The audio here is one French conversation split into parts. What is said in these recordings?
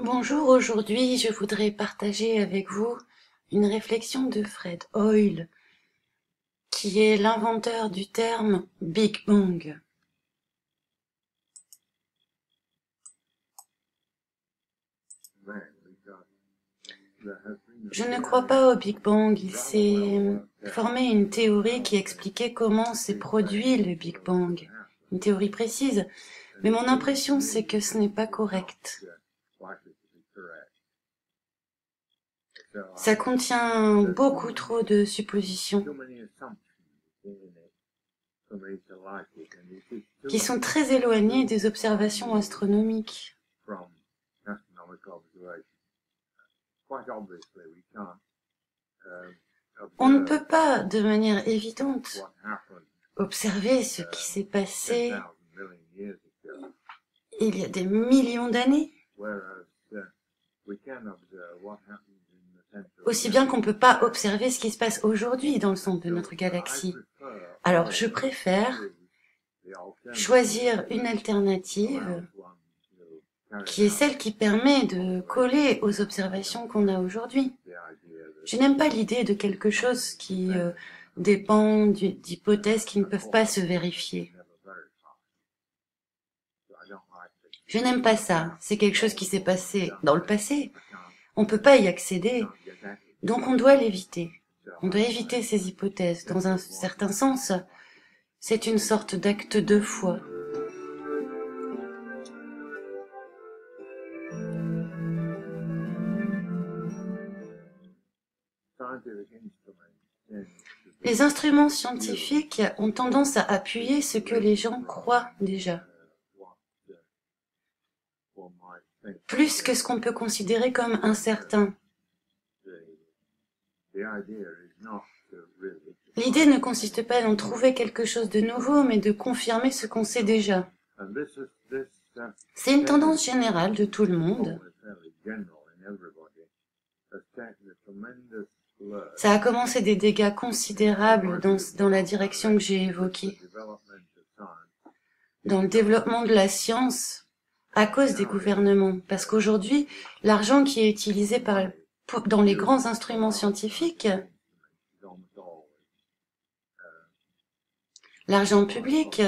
Bonjour, aujourd'hui je voudrais partager avec vous une réflexion de Fred Hoyle, qui est l'inventeur du terme Big Bang. Je ne crois pas au Big Bang, il s'est formé une théorie qui expliquait comment s'est produit le Big Bang, une théorie précise, mais mon impression c'est que ce n'est pas correct. Ça contient beaucoup trop de suppositions qui sont très éloignées des observations astronomiques. On ne peut pas, de manière évidente, observer ce qui s'est passé il y a des millions d'années, aussi bien qu'on ne peut pas observer ce qui se passe aujourd'hui dans le centre de notre galaxie. Alors je préfère choisir une alternative qui est celle qui permet de coller aux observations qu'on a aujourd'hui. Je n'aime pas l'idée de quelque chose qui dépend d'hypothèses qui ne peuvent pas se vérifier. Je n'aime pas ça. C'est quelque chose qui s'est passé dans le passé. On ne peut pas y accéder. Donc on doit l'éviter. On doit éviter ces hypothèses. Dans un certain sens, c'est une sorte d'acte de foi. Les instruments scientifiques ont tendance à appuyer ce que les gens croient déjà, plus que ce qu'on peut considérer comme incertain. L'idée ne consiste pas à en trouver quelque chose de nouveau, mais de confirmer ce qu'on sait déjà. C'est une tendance générale de tout le monde. Ça a commencé des dégâts considérables dans la direction que j'ai évoquée, dans le développement de la science, à cause des gouvernements. Parce qu'aujourd'hui, l'argent qui est utilisé dans les grands instruments scientifiques, l'argent public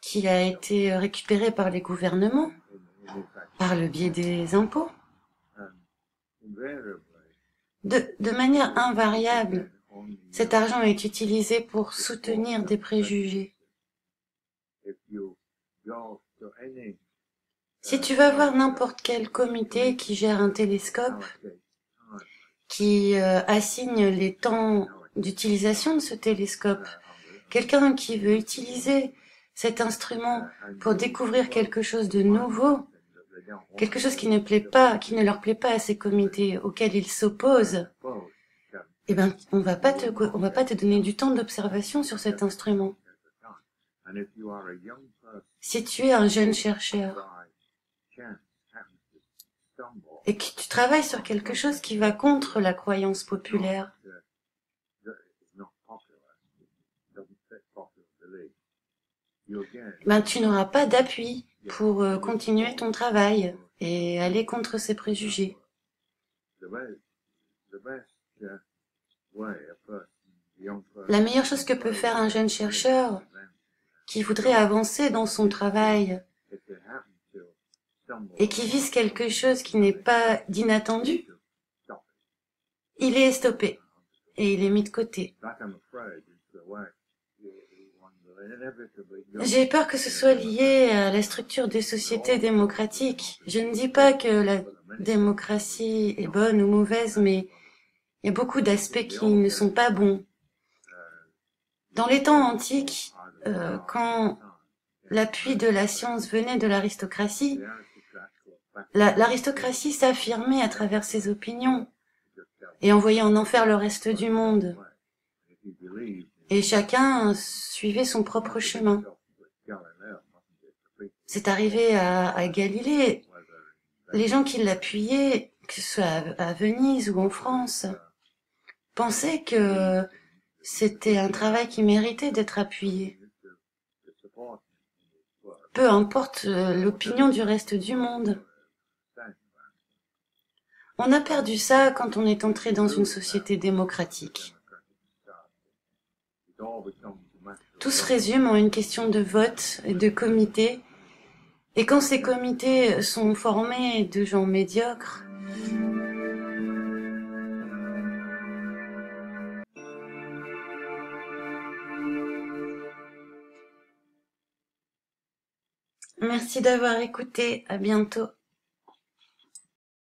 qui a été récupéré par les gouvernements, par le biais des impôts, de manière invariable, cet argent est utilisé pour soutenir des préjugés. Si tu vas voir n'importe quel comité qui gère un télescope, qui assigne les temps d'utilisation de ce télescope, quelqu'un qui veut utiliser cet instrument pour découvrir quelque chose de nouveau, quelque chose qui ne leur plaît pas à ces comités auxquels ils s'opposent, eh ben, on va pas te donner du temps d'observation sur cet instrument. Si tu es un jeune chercheur et que tu travailles sur quelque chose qui va contre la croyance populaire, ben, tu n'auras pas d'appui pour continuer ton travail et aller contre ces préjugés. La meilleure chose que peut faire un jeune chercheur qui voudrait avancer dans son travail et qui vise quelque chose qui n'est pas d'inattendu, il est stoppé et il est mis de côté. J'ai peur que ce soit lié à la structure des sociétés démocratiques. Je ne dis pas que la démocratie est bonne ou mauvaise, mais il y a beaucoup d'aspects qui ne sont pas bons. Dans les temps antiques, quand l'appui de la science venait de l'aristocratie, l'aristocratie s'affirmait à travers ses opinions et envoyait en enfer le reste du monde. Et chacun suivait son propre chemin. C'est arrivé à Galilée. Les gens qui l'appuyaient, que ce soit à Venise ou en France, pensaient que c'était un travail qui méritait d'être appuyé. Peu importe l'opinion du reste du monde. On a perdu ça quand on est entré dans une société démocratique. Tout se résume en une question de vote et de comité. Et quand ces comités sont formés de gens médiocres, merci d'avoir écouté, à bientôt.